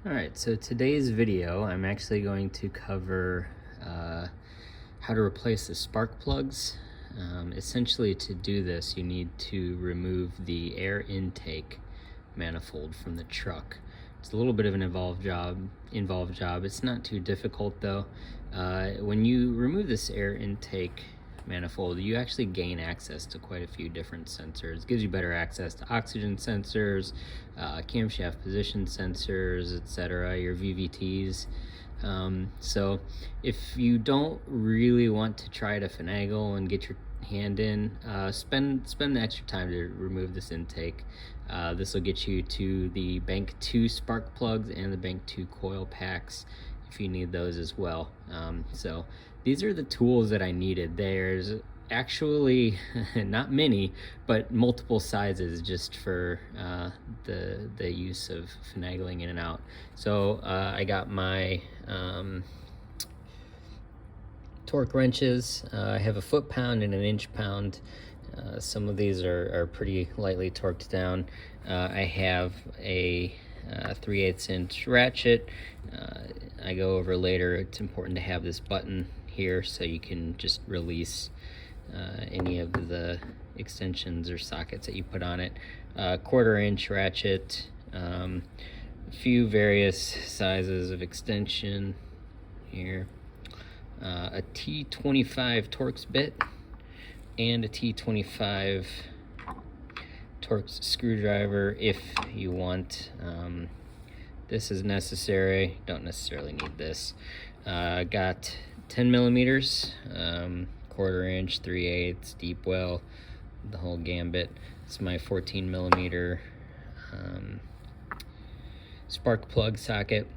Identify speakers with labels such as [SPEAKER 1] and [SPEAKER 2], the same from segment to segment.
[SPEAKER 1] Alright, so today's video I'm actually going to cover how to replace the spark plugs. Essentially, to do this you need to remove the air intake manifold from the truck. It's a little bit of an involved job. It's not too difficult though. When you remove this air intake manifold, you actually gain access to quite a few different sensors. It gives you better access to oxygen sensors, camshaft position sensors, etc., your VVTs. So if you don't really want to try to finagle and get your hand in, spend the extra time to remove this intake. This will get you to the bank 2 spark plugs and the bank 2 coil packs if you need those as well. So these are the tools that I needed. There's actually not many, but multiple sizes just for the use of finagling in and out. So I got my torque wrenches. I have a foot-pound and an inch-pound. Some of these are pretty lightly torqued down. I have a 3/8 inch ratchet. I go over later. It's important to have this button here so you can just release any of the extensions or sockets that you put on it. 1/4 inch ratchet, a few various sizes of extension here, a T25 Torx bit and a T25 Torx screwdriver if you want. This is necessary. Don't necessarily need this. Got 10 millimeters, 1/4 inch, 3/8, deep well, the whole gambit. It's my 14 millimeter spark plug socket.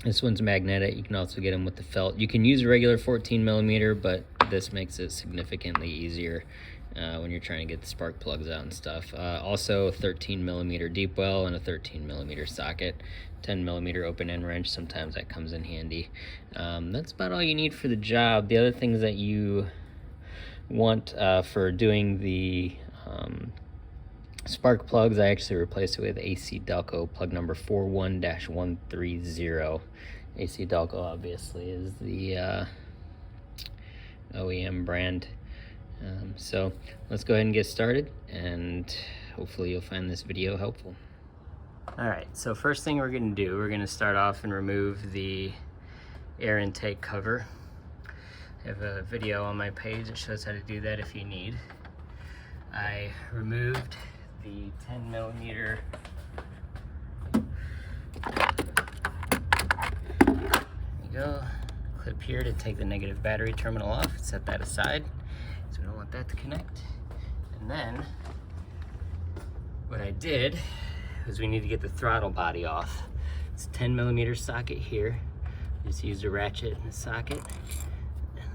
[SPEAKER 1] This one's magnetic. You can also get them with the felt. You can use a regular 14 millimeter, but this makes it significantly easier when you're trying to get the spark plugs out and stuff. Also 13 millimeter deep well and a 13 millimeter socket. 10 millimeter open end wrench, sometimes that comes in handy. That's about all you need for the job. The other things that you want for doing the spark plugs, I actually replaced it with AC Delco plug number 41-130. AC Delco obviously is the OEM brand. So let's go ahead and get started, and hopefully you'll find this video helpful. Alright, so first thing we're going to do, we're going to start off and remove the air intake cover. I have a video on my page that shows how to do that if you need. I removed the 10 millimeter go clip here to take the negative battery terminal off. Set that aside, so we don't want that to connect. And then what I did was we need to get the throttle body off. It's a 10 millimeter socket here. Just use a ratchet in the socket.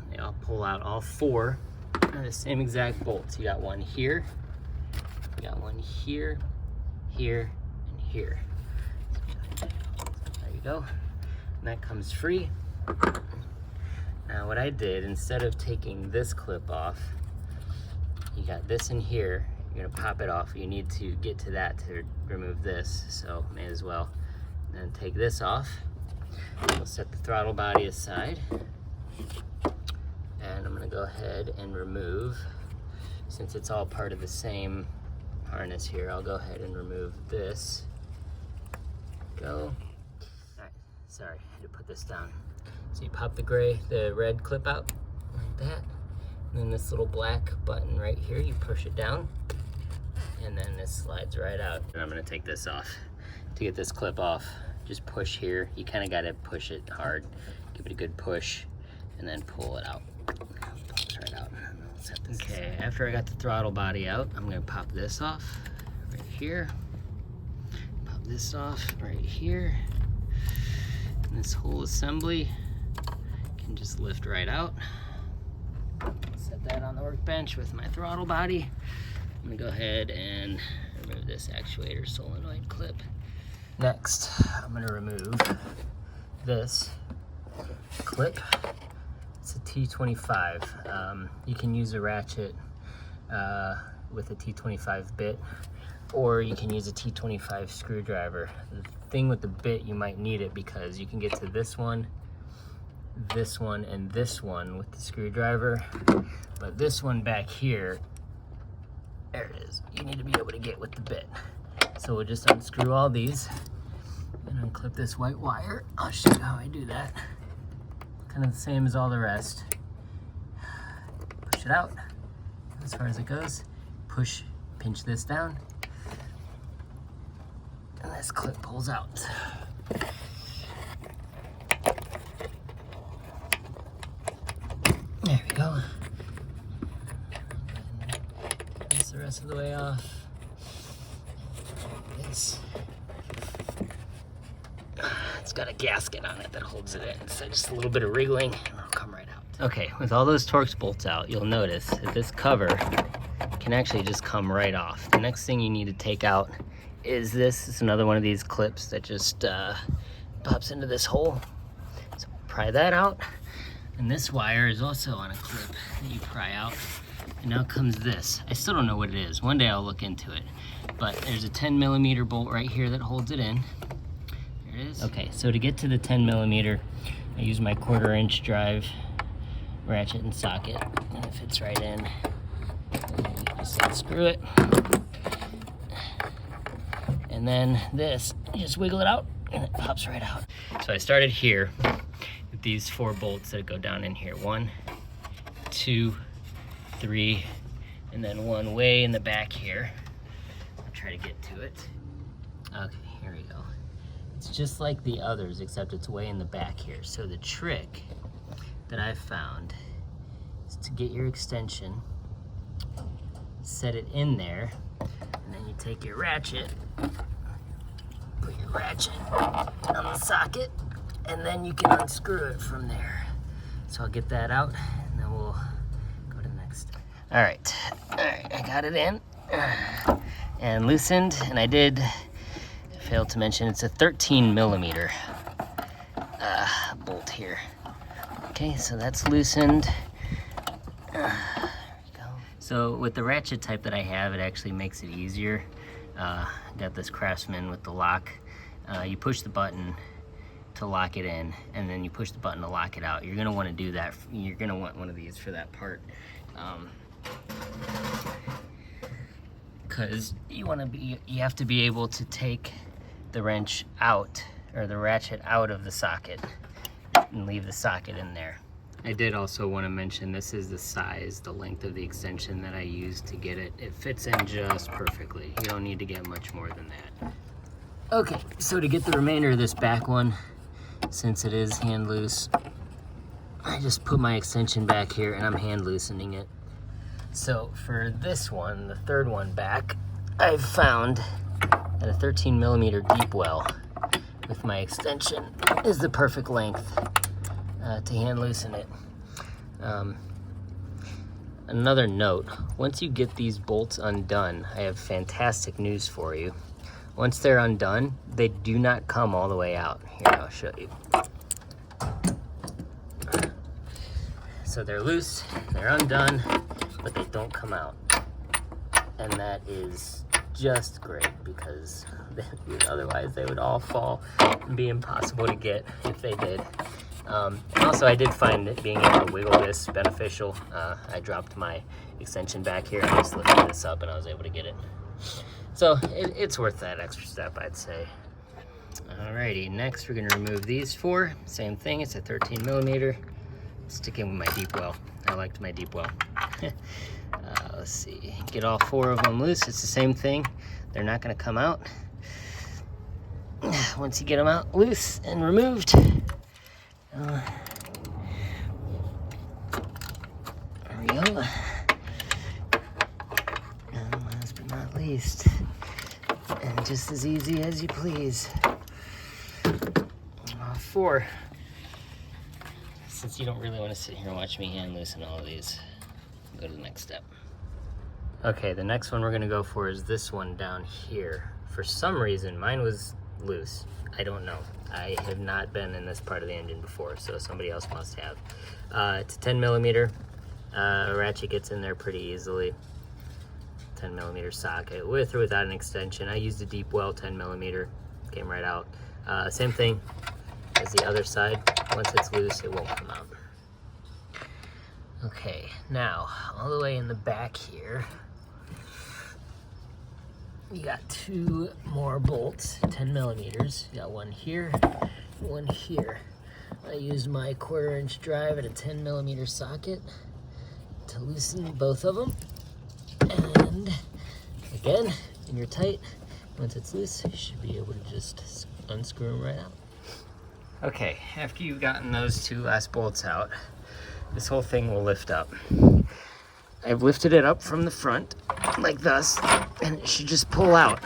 [SPEAKER 1] They all pull out, all 4 are the same exact bolts. You got one here, you got one here, here, and here. There you go. And that comes free. Now what I did, instead of taking this clip off, you got this in here, you're gonna pop it off. You need to get to that to remove this, so may as well. And then take this off. We'll set the throttle body aside. And I'm gonna go ahead and remove, since it's all part of the same harness here, I'll go ahead and remove this. Go. Alright, sorry, I had to put this down. So you pop the red clip out like that, and then this little black button right here, you push it down, and then this slides right out. And I'm gonna take this off. To get this clip off, just push here. You kind of gotta push it hard, give it a good push, and then pull it out. Pops right out. Okay, after I got the throttle body out, I'm gonna pop this off right here. Pop this off right here. And this whole assembly can just lift right out. Set that on the workbench with my throttle body. I'm gonna go ahead and remove this actuator solenoid clip. Next, I'm gonna remove this clip. It's a T25. You can use a ratchet with a T25 bit. or you can use a T25 screwdriver. The thing with the bit, you might need it because you can get to this one, and this one with the screwdriver, but this one back here, there it is, you need to be able to get with the bit. So we'll just unscrew all these and unclip this white wire. I'll show you how I do that. Kind of the same as all the rest. Push it out as far as it goes. Push, pinch this down, and this clip pulls out. There we go. That's the rest of the way off. This. It's got a gasket on it that holds it in, so just a little bit of wriggling and it'll come right out. Okay, with all those Torx bolts out, you'll notice that this cover can actually just come right off. The next thing you need to take out is this. It's another one of these clips that just pops into this hole. So pry that out. And this wire is also on a clip that you pry out. And now comes this. I still don't know what it is. One day I'll look into it. But there's a 10mm bolt right here that holds it in. There it is. Okay, so to get to the 10mm, I use my 1/4 inch drive ratchet and socket, and it fits right in. And you just unscrew it. And then this, you just wiggle it out and it pops right out. So I started here with these 4 bolts that go down in here. 1, 2, 3, and then one way in the back here. I'll try to get to it. Okay, here we go. It's just like the others, except it's way in the back here. So the trick that I've found is to get your extension, set it in there, and then you take your ratchet, put your ratchet on the socket, and then you can unscrew it from there. So I'll get that out, and then we'll go to the next step. All right, I got it in and loosened, and I failed to mention it's a 13mm bolt here. Okay, so that's loosened. There we go. So with the ratchet type that I have, it actually makes it easier. Got this Craftsman with the lock. You push the button to lock it in, and then you push the button to lock it out. You're gonna want to do that. You're gonna want one of these for that part, because you have to be able to take the wrench out, or the ratchet out of the socket, and leave the socket in there. I did also want to mention this is the size, the length of the extension that I used to get it. It fits in just perfectly. You don't need to get much more than that. Okay, so to get the remainder of this back one, since it is hand loose, I just put my extension back here and I'm hand loosening it. So for this one, the third one back, I've found that a 13mm deep well with my extension is the perfect length to hand loosen it. Another note, once you get these bolts undone, I have fantastic news for you. Once they're undone, they do not come all the way out. Here, I'll show you. So they're loose, they're undone, but they don't come out. And that is just great, because otherwise they would all fall and be impossible to get if they did. Also, I did find that being able to wiggle this beneficial. I dropped my extension back here and I just lifted this up and I was able to get it. So it's worth that extra step, I'd say. Alrighty, next we're gonna remove these 4. Same thing, it's a 13mm. Sticking with my deep well. I liked my deep well. Let's see, get all 4 of them loose. It's the same thing. They're not gonna come out. Once you get them out loose and removed, there we go. And last but not least, and just as easy as you please, 4. Since you don't really want to sit here and watch me hand loosen all of these, go to the next step. Okay, the next one we're gonna go for is this one down here. For some reason, mine was loose. I don't know. I have not been in this part of the engine before, so somebody else must have. It's a 10mm. Ratchet gets in there pretty easily. 10mm socket, with or without an extension. I used a deep well 10mm, came right out. Same thing as the other side. Once it's loose, it won't come out. Okay, now all the way in the back here, you got 2 more bolts, 10mm. You got one here, one here. I used my 1/4 inch drive at a 10mm socket to loosen both of them. And again, when you're tight, once it's loose, you should be able to just unscrew them right out. Okay, after you've gotten those 2 last bolts out, this whole thing will lift up. I've lifted it up from the front like this, and it should just pull out.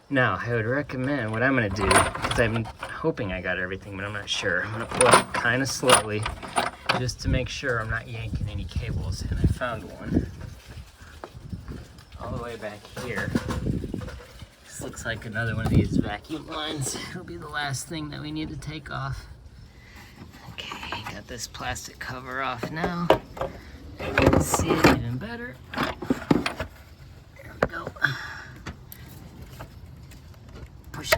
[SPEAKER 1] Now, I would recommend, what I'm gonna do, because I'm hoping I got everything, but I'm not sure. I'm gonna pull it kind of slowly, just to make sure I'm not yanking any cables, and I found one. All the way back here. This looks like another one of these vacuum lines. It'll be the last thing that we need to take off. Okay, got this plastic cover off now. You can see it even better. There we go. Push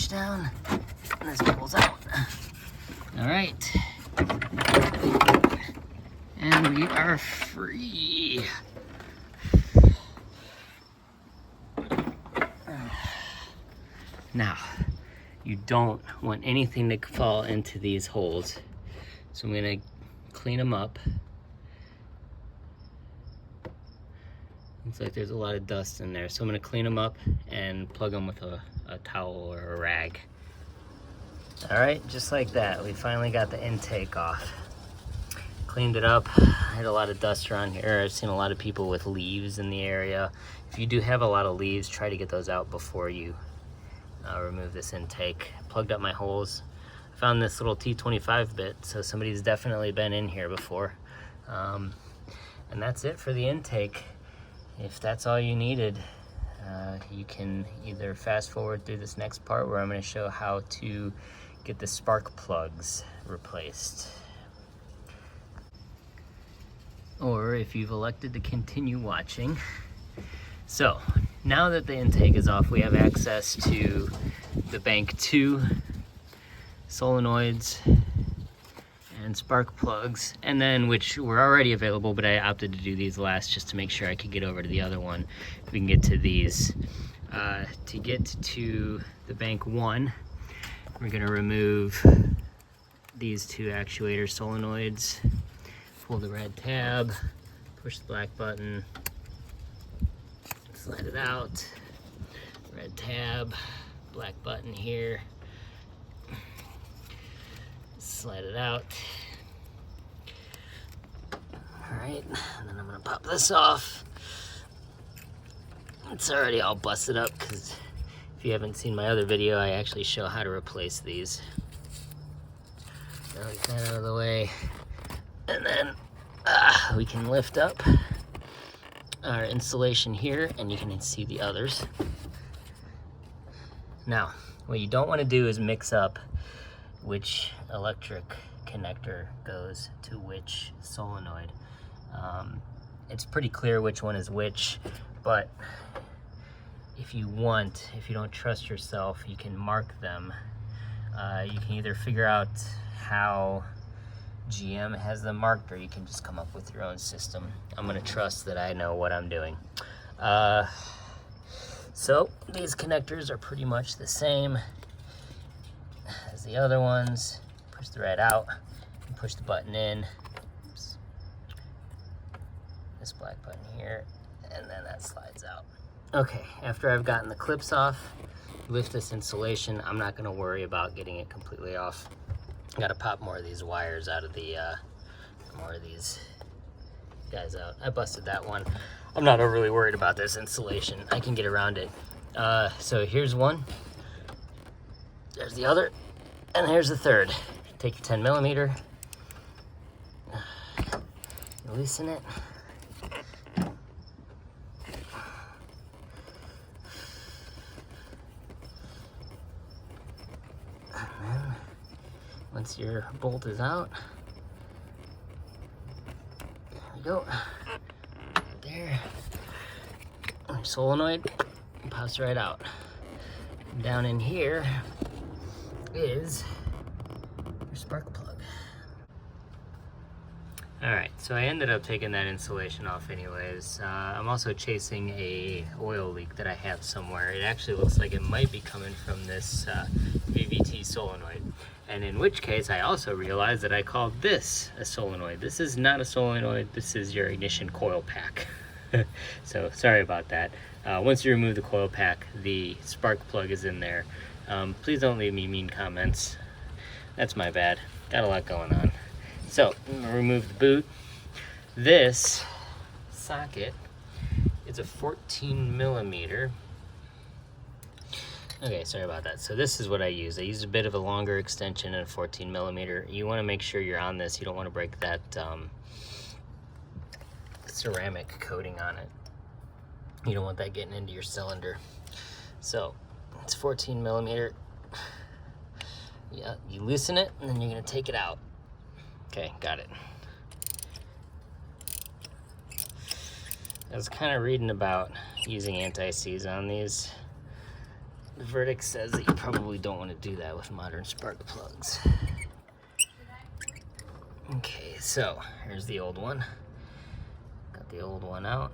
[SPEAKER 1] down, and this pulls out. All right. And we are free. Now, you don't want anything to fall into these holes. So I'm gonna clean them up. Looks like there's a lot of dust in there. So I'm gonna clean them up and plug them with a towel or a rag. All right, just like that, we finally got the intake off. Cleaned it up. I had a lot of dust around here. I've seen a lot of people with leaves in the area. If you do have a lot of leaves, try to get those out before you remove this intake. Plugged up my holes. I found this little T25 bit, so somebody's definitely been in here before. And that's it for the intake. If that's all you needed, you can either fast forward through this next part where I'm going to show how to get the spark plugs replaced. Or if you've elected to continue watching. So, now that the intake is off, we have access to the bank 2 solenoids and spark plugs, and then which were already available, but I opted to do these last just to make sure I could get over to the other one. We can get to these. To get to the bank 1, we're going to remove these 2 actuator solenoids, pull the red tab, push the black button, slide it out, red tab, black button here, slide it out. All right, and then I'm gonna pop this off. It's already all busted up because if you haven't seen my other video, I actually show how to replace these. Now get that out of the way, and then we can lift up our insulation here, and you can see the others. Now, what you don't want to do is mix up which electric connector goes to which solenoid. It's pretty clear which one is which, but if you don't trust yourself, you can mark them. You can either figure out how GM has them marked, or you can just come up with your own system. I'm gonna trust that I know what I'm doing. So these connectors are pretty much the same as the other ones. Push the red out and push the button in. Oops. This black button here, and then that slides out. Okay, after I've gotten the clips off, lift this insulation. I'm not gonna worry about getting it completely off. I gotta pop more of these wires out of the, more of these guys out. I busted that one. I'm not overly worried about this insulation. I can get around it. So here's one. There's the other. And here's the third. Take your 10mm. Loosen it. And then, once your bolt is out, there we go. There. solenoid, pops right out. Down in here is your spark plug. All right, so I ended up taking that insulation off anyways. I'm also chasing a oil leak that I have somewhere. It actually looks like it might be coming from this VVT solenoid. And in which case, I also realized that I called this a solenoid. This is not a solenoid, this is your ignition coil pack. So sorry about that. Once you remove the coil pack, the spark plug is in there. Please don't leave me mean comments. That's my bad. Got a lot going on. So I'm gonna remove the boot. This socket is a 14 millimeter. Okay, sorry about that. So this is what I use. I use a bit of a longer extension and a 14 millimeter. You want to make sure you're on this. You don't want to break that ceramic coating on it. You don't want that getting into your cylinder. So it's 14 millimeter. Yeah, you loosen it and then you're gonna take it out. Okay, got it. I was kind of reading about using anti-seize on these. The verdict says that you probably don't want to do that with modern spark plugs. Okay, so here's the old one. Got the old one out.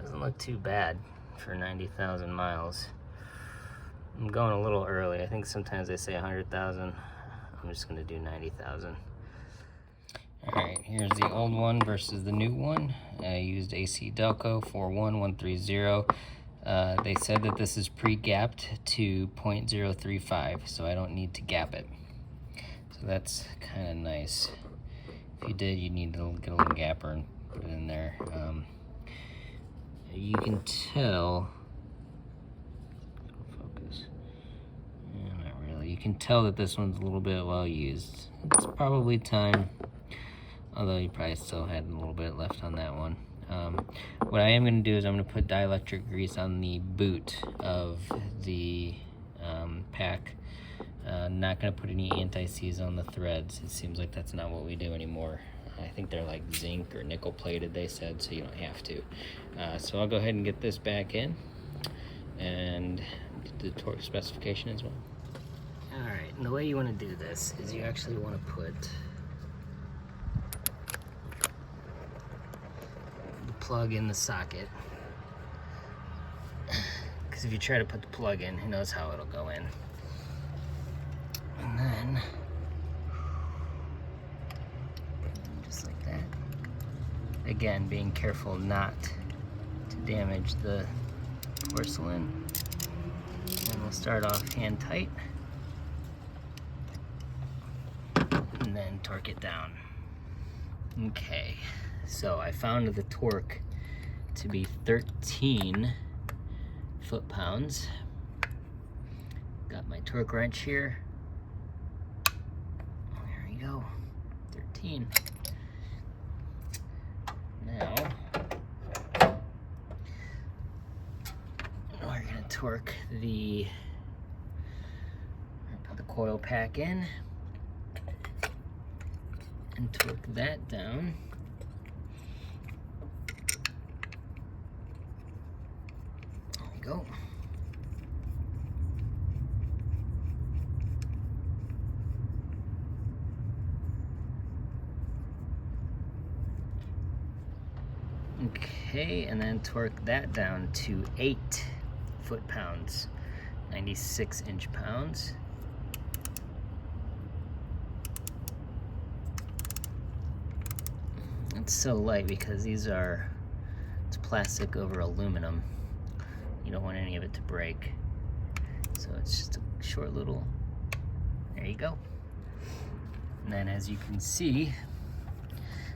[SPEAKER 1] Doesn't look too bad for 90,000 miles. I'm going a little early. I think sometimes they say 100,000. I'm just gonna do 90,000. All right, here's the old one versus the new one. I used AC Delco 41130. They said that this is pre-gapped to 0.035, so I don't need to gap it. So that's kind of nice. If you did, you need to get a little gapper and put it in there. You can tell, focus, yeah, not really. You can tell that this one's a little bit well used. It's probably time, although you probably still had a little bit left on that one. What I am going to do is I'm going to put dielectric grease on the boot of the pack. Not going to put any anti-seize on the threads. It seems like that's not what we do anymore. I think they're like zinc or nickel plated, they said, so you don't have to. So I'll go ahead and get this back in and get the torque specification as well. All right, and the way you want to do this is you actually want to put the plug in the socket, because if you try to put the plug in, who knows how it'll go in. And then just like that. Again, being careful not to damage the porcelain. And we'll start off hand tight and then torque it down. Okay, so I found the torque to be 13 foot-pounds. Got my torque wrench here. There we go, 13. Now, we're gonna torque put the coil pack in and torque that down. There we go. Okay, and then torque that down to 8 foot-pounds, 96 inch-pounds. It's so light because it's plastic over aluminum. You don't want any of it to break. So it's just a short little, there you go. And then as you can see,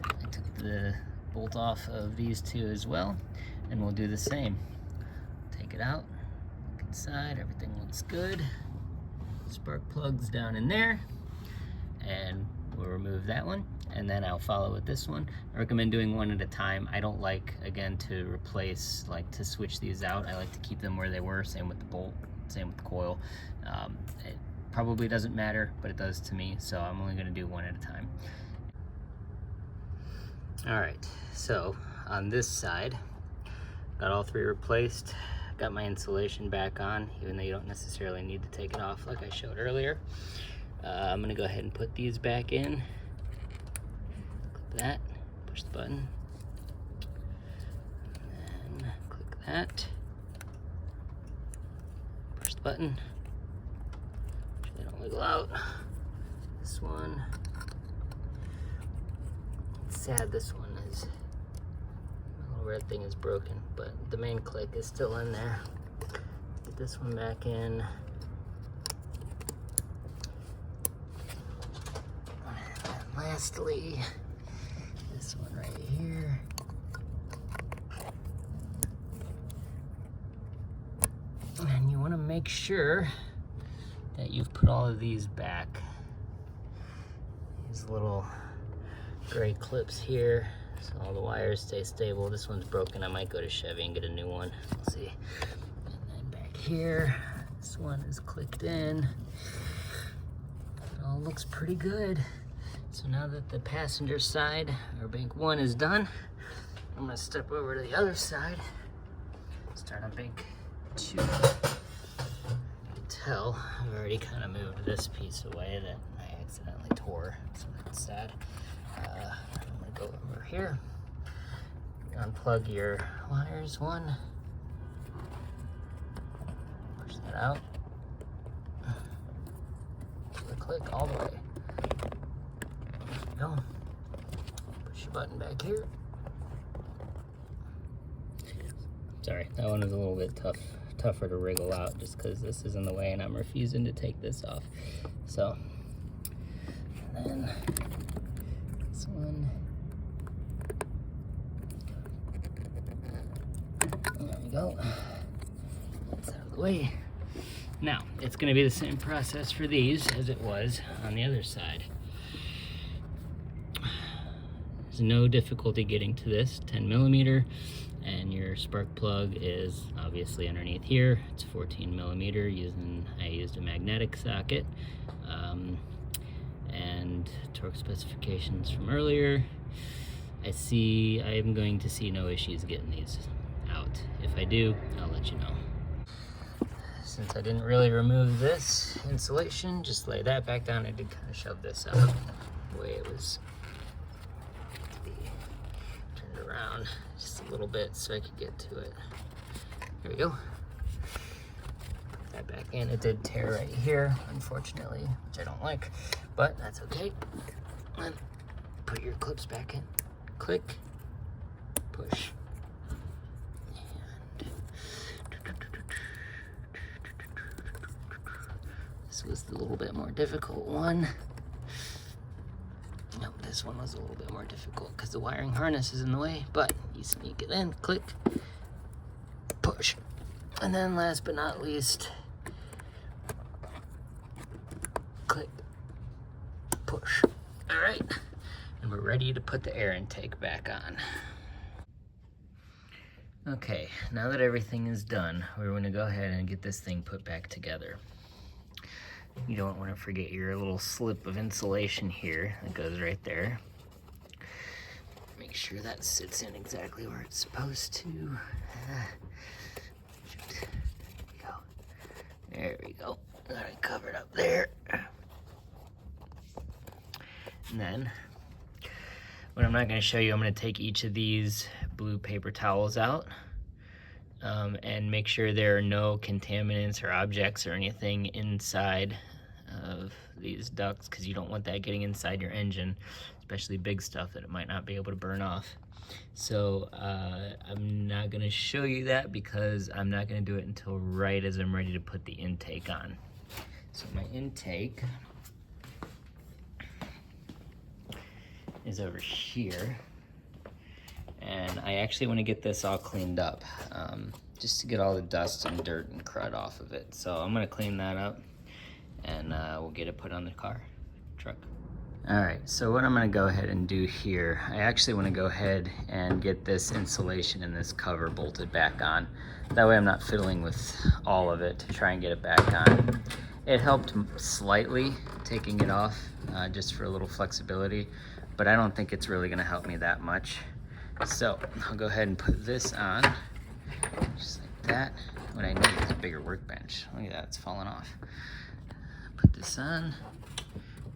[SPEAKER 1] I took the bolt off of these two as well, and we'll do the same. Take it out, look inside, everything looks good. Spark plugs down in there, and we'll remove that one, and then I'll follow with this one. I recommend doing one at a time. I don't like, again, to switch these out. I like to keep them where they were, same with the bolt, same with the coil. It probably doesn't matter, but it does to me, so I'm only gonna do one at a time. All right, so on this side, got all three replaced. got my insulation back on, even though you don't necessarily need to take it off like I showed earlier. I'm gonna go ahead and put these back in. Click that, push the button, and then click that, push the button. Make sure they don't wiggle out. This one, it's sad this one is, the little red thing is broken, but the main click is still in there. Get this one back in. And lastly, this one right here. And you want to make sure that you've put all of these back. These little gray clips here, so all the wires stay stable. This one's broken. I might go to Chevy and get a new one. We'll see. And then back here, this one is clicked in. It all looks pretty good. So now that the passenger side, or bank 1, is done, I'm gonna step over to the other side. Start on bank 2. You can tell I've already kind of moved this piece away that I accidentally tore, so that's sad. I'm gonna go over here, unplug your wires, one, push that out, click all the way. There we go. Push your button back here. Sorry, that one is a little bit tougher to wriggle out just because this is in the way and I'm refusing to take this off. So, and then this one. There we go. That's out of the way. Now, it's going to be the same process for these as it was on the other side. There's no difficulty getting to this 10mm, and your spark plug is obviously underneath here. It's 14mm. I used a magnetic socket, and torque specifications from earlier. I am going to see no issues getting these out. If I do, I'll let you know. Since I didn't really remove this insulation, just lay that back down. I did kind of shove this out the way it was to be turned around just a little bit so I could get to it. There we go. Put that back in. It did tear right here, unfortunately, which I don't like, but that's okay. And put your clips back in. Click, push. This was the little bit more difficult one. Nope, this one was a little bit more difficult because the wiring harness is in the way, but you sneak it in, click, push. And then last but not least, click, push. All right, and we're ready to put the air intake back on. Okay, now that everything is done, we're gonna go ahead and get this thing put back together. You don't want to forget your little slip of insulation here that goes right there. Make sure that sits in exactly where it's supposed to. There we go. Got it covered up there. And then, what I'm not going to show you, I'm going to take each of these blue paper towels out. And make sure there are no contaminants or objects or anything inside of these ducts, because you don't want that getting inside your engine, especially big stuff that it might not be able to burn off. So I'm not going to show you that because I'm not going to do it until right as I'm ready to put the intake on. So my intake is over here. And I actually want to get this all cleaned up, just to get all the dust and dirt and crud off of it. So I'm going to clean that up, and we'll get it put on the truck. All right, so what I'm going to go ahead and do here, I actually want to go ahead and get this insulation and this cover bolted back on. That way I'm not fiddling with all of it to try and get it back on. It helped slightly taking it off, just for a little flexibility, but I don't think it's really going to help me that much. So I'll go ahead and put this on, just like that. what I need is a bigger workbench. Look at that, it's falling off. Put this on,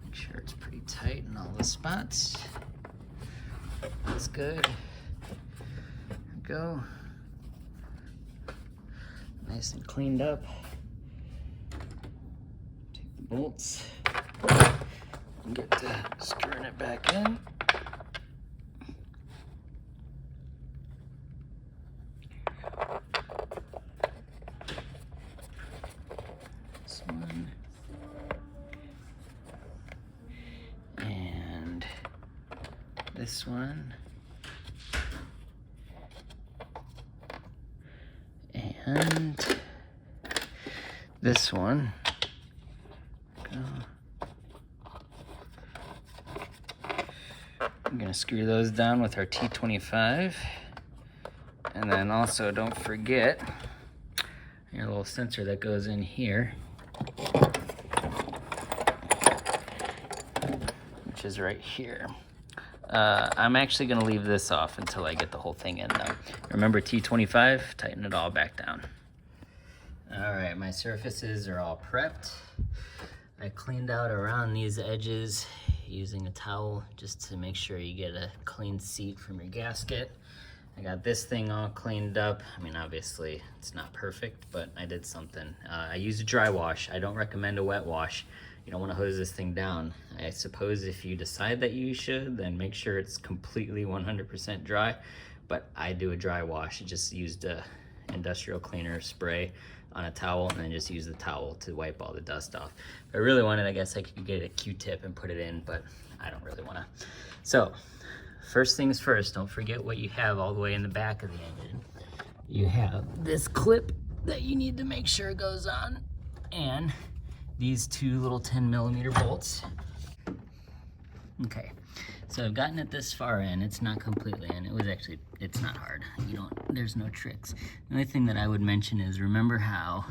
[SPEAKER 1] make sure it's pretty tight in all the spots. That's good. There we go. Nice and cleaned up. Take the bolts and get to screwing it back in. This one. And this one. And this one. I'm gonna screw those down with our T25. And then also don't forget your little sensor that goes in here, which is right here. I'm actually gonna leave this off until I get the whole thing in though. Remember T25, tighten it all back down. All right, my surfaces are all prepped. I cleaned out around these edges using a towel just to make sure you get a clean seat from your gasket. I got this thing all cleaned up. I mean, obviously it's not perfect, but I did something. I used a dry wash. I don't recommend a wet wash. You don't want to hose this thing down. I suppose if you decide that you should, then make sure it's completely 100% dry. But I do a dry wash. I just used a industrial cleaner spray on a towel and then just use the towel to wipe all the dust off. If I really wanted, I guess I could get a Q-tip and put it in, but I don't really want to. So, first things first, don't forget what you have all the way in the back of the engine. You have this clip that you need to make sure goes on, and these two little 10mm bolts. Okay, so I've gotten it this far in. It's not completely in. It's not hard. There's no tricks. The only thing that I would mention is, remember how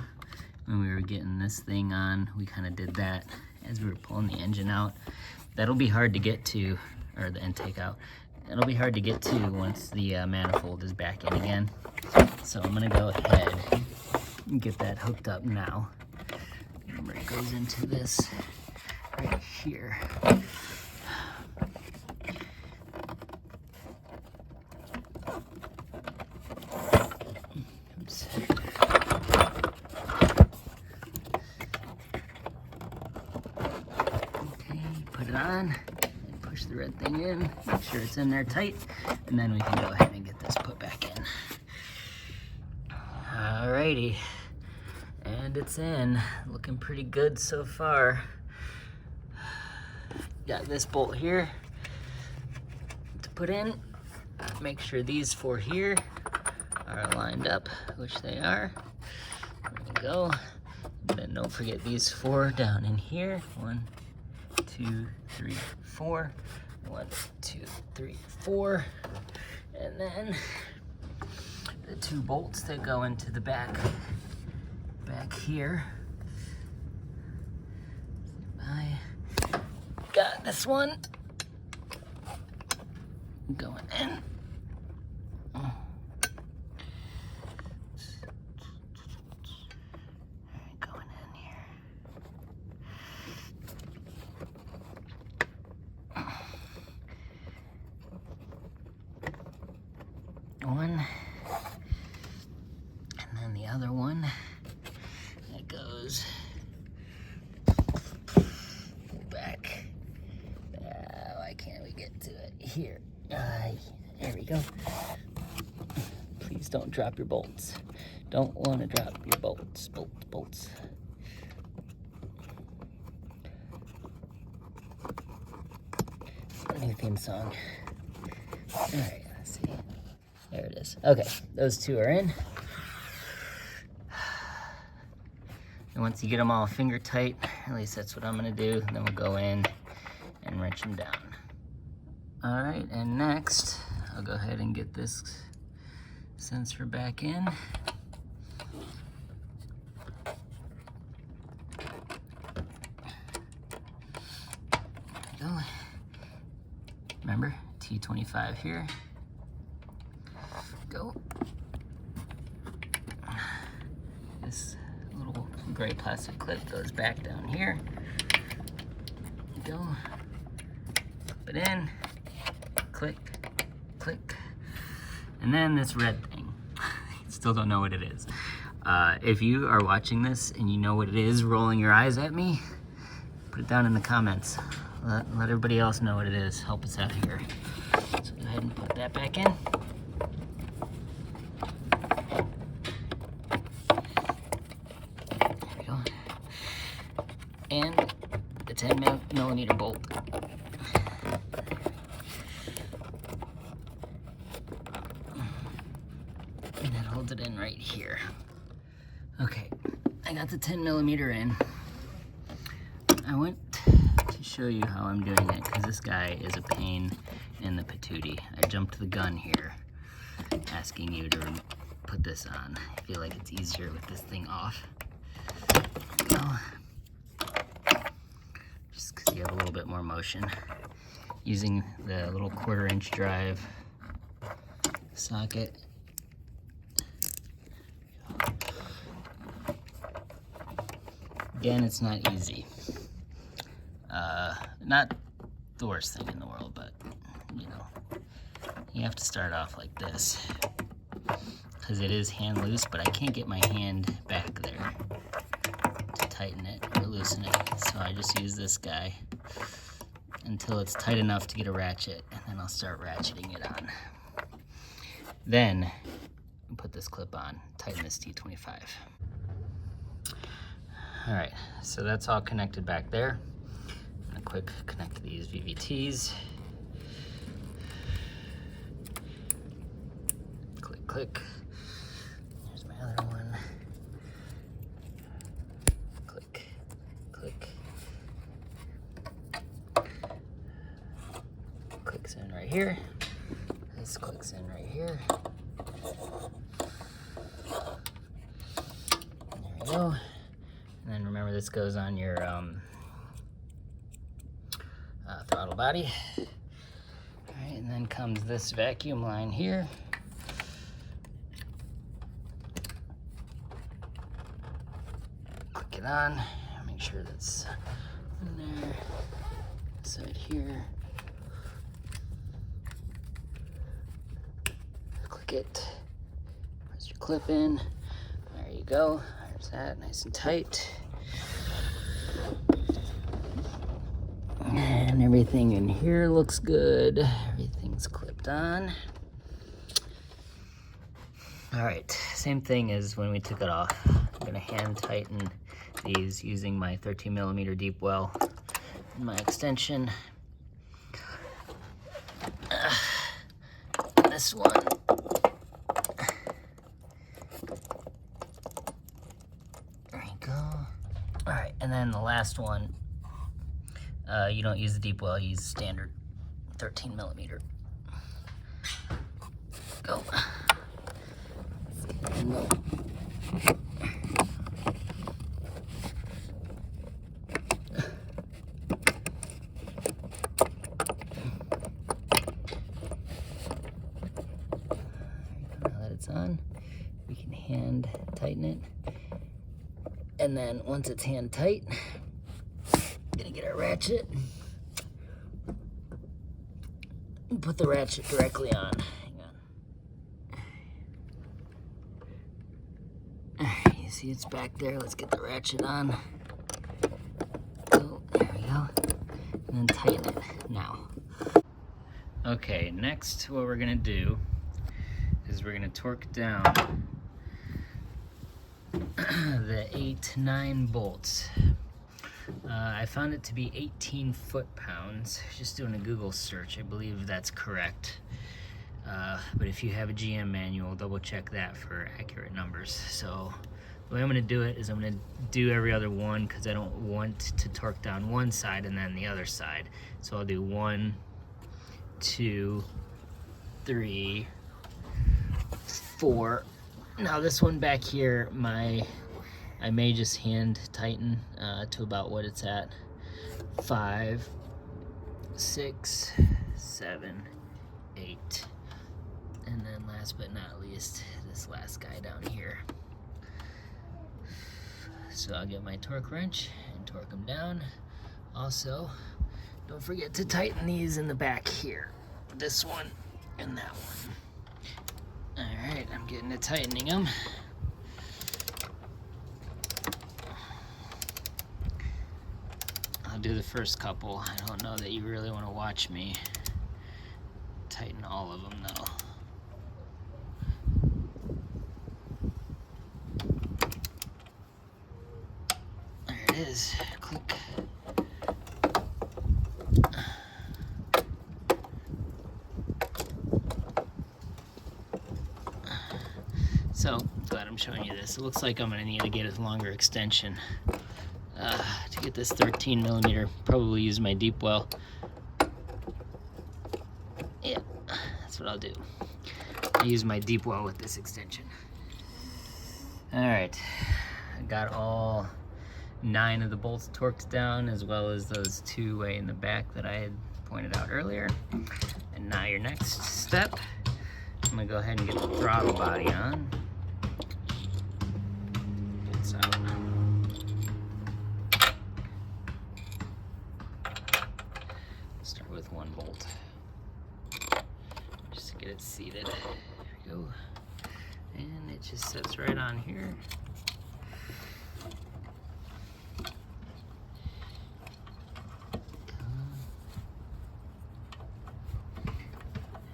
[SPEAKER 1] when we were getting this thing on, we kind of did that as we were pulling the engine out. That'll be hard to get to, or the intake out. It'll be hard to get to once the manifold is back in again. So I'm gonna go ahead and get that hooked up now. Remember, it goes into this right here. Oops. Okay, put it on. Push the red thing in, make sure it's in there tight, and then we can go ahead and get this put back in. Alrighty, and it's in. Looking pretty good so far. Got this bolt here to put in. Make sure these four here are lined up, which they are. There we go. And then don't forget these four down in here. 1, 2, 3, 4. 1, 2, 3, 4. And then the two bolts that go into the back here. I got this one going in. Going in here. One, and then the other one that goes back. Why can't we get to it? Here. There we go. Please don't drop your bolts. Don't want to drop your bolts. Bolts. New theme song. All right, let's see. There it is. Okay, those two are in. And once you get them all finger tight, at least that's what I'm gonna do, then we'll go in and wrench them down. All right, and next, I'll go ahead and get this sensor back in. There we go. Remember, T25 here. Go. gray plastic clip goes back down here. There you go. Put it in, click, click, and then this red thing. Still don't know what it is. If you are watching this and you know what it is, rolling your eyes at me, put it down in the comments. Let everybody else know what it is. Help us out here. So go ahead and put that back in. There we go. And the 10mm bolt. And that holds it in right here. Okay, I got the 10mm in. I went to show you how I'm doing it because this guy is a pain in the patootie. I jumped the gun here, asking you to put this on. I feel like it's easier with this thing off. So, just because you have a little bit more motion. Using the little 1/4" drive socket. Again, it's not easy. Not the worst thing in the world, but you know, you have to start off like this because it is hand loose, but I can't get my hand back there to tighten it or loosen it. So I just use this guy until it's tight enough to get a ratchet, and then I'll start ratcheting it on. Then I'll put this clip on, tighten this T25. All right, so that's all connected back there. I'm gonna quick connect these VVTs. Click, click. There's my other one. Click, click. Clicks in right here. This clicks in right here. There we go. And then remember, this goes on your throttle body. All right, and then comes this vacuum line here. Click it on. Make sure that's in there. Side here. Click it. Press your clip in. There you go. There's that, nice and tight. And everything in here looks good. Everything's clipped on. All right, same thing as when we took it off. I'm gonna hand tighten these using my 13mm deep well and my extension. This one. There you go. All right, and then the last one, you don't use the deep well, you use standard 13mm. Go. No. Now that it's on, we can hand tighten it. And then once it's hand tight, gonna get our ratchet and put the ratchet directly on. Hang on. Alright, you see it's back there. Let's get the ratchet on. Oh, there we go. And then tighten it now. Okay, next what we're gonna do is we're gonna torque down the 8-9 bolts. I found it to be 18 foot-pounds. Just doing a Google search, I believe that's correct. But if you have a GM manual, double check that for accurate numbers. So the way I'm gonna do it is I'm gonna do every other one because I don't want to torque down one side and then the other side. So I'll do 1, 2, 3, 4. Now this one back here, I may just hand tighten to about what it's at. 5, 6, 7, 8. And then last but not least, this last guy down here. So I'll get my torque wrench and torque them down. Also, don't forget to tighten these in the back here. This one and that one. All right, I'm getting to tightening them. I'll do the first couple. I don't know that you really want to watch me tighten all of them though. There it is. Click. So, glad I'm showing you this. It looks like I'm going to need to get a longer extension to get this 13mm. Probably use my deep well. Yeah, that's what I'll do. I'll use my deep well with this extension. Alright, I got all 9 of the bolts torqued down, as well as those 2 way in the back that I had pointed out earlier. And now your next step, I'm going to go ahead and get the throttle body on. So, start with 1 bolt, just to get it seated. There we go. And it just sits right on here.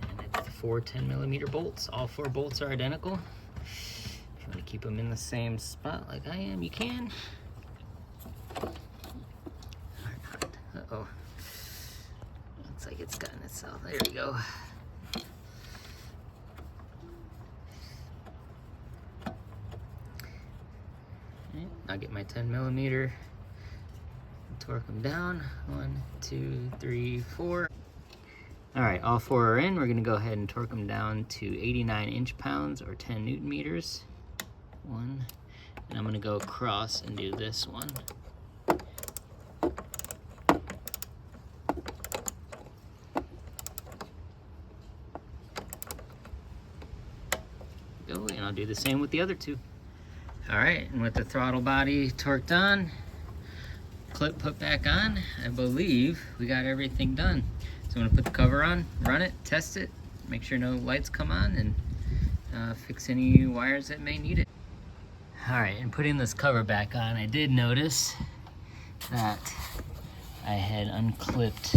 [SPEAKER 1] And it's the 4 10mm bolts. All 4 bolts are identical. If you want to keep them in the same spot like I am, you can. Or not. Uh-oh. Looks like it's gotten itself. There we go. I'll get my 10mm, torque them down. 1, 2, 3, 4. All right, all 4 are in. We're gonna go ahead and torque them down to 89 inch-pounds or 10 Newton-meters. 1, and I'm gonna go across and do this one. Go, and I'll do the same with the other 2. All right, and with the throttle body torqued on, clip put back on, I believe we got everything done. So I'm gonna put the cover on, run it, test it, make sure no lights come on, and fix any wires that may need it. All right, and putting this cover back on, I did notice that I had unclipped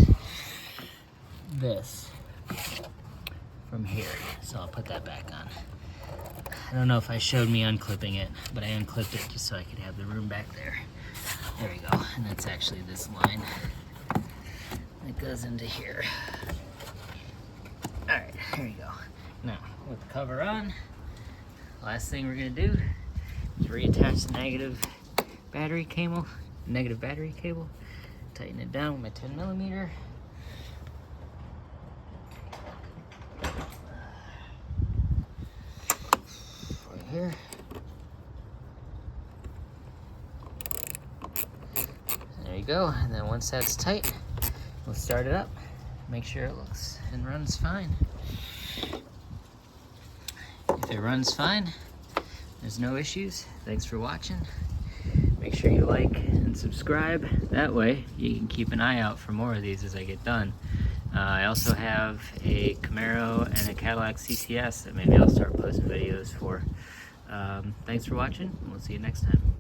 [SPEAKER 1] this from here. So I'll put that back on. I don't know if I showed me unclipping it, but I unclipped it just so I could have the room back there. There we go, and that's actually this line that goes into here. All right, here we go. Now, with the cover on, last thing we're gonna do is reattach the negative battery cable, tighten it down with my 10mm. Here. There you go, and then once that's tight, we'll start it up. Make sure it looks and runs fine. If it runs fine, there's no issues. Thanks for watching. Make sure you like and subscribe. That way you can keep an eye out for more of these as I get done. I also have a Camaro and a Cadillac CTS that maybe I'll start posting videos for. Thanks for watching, and we'll see you next time.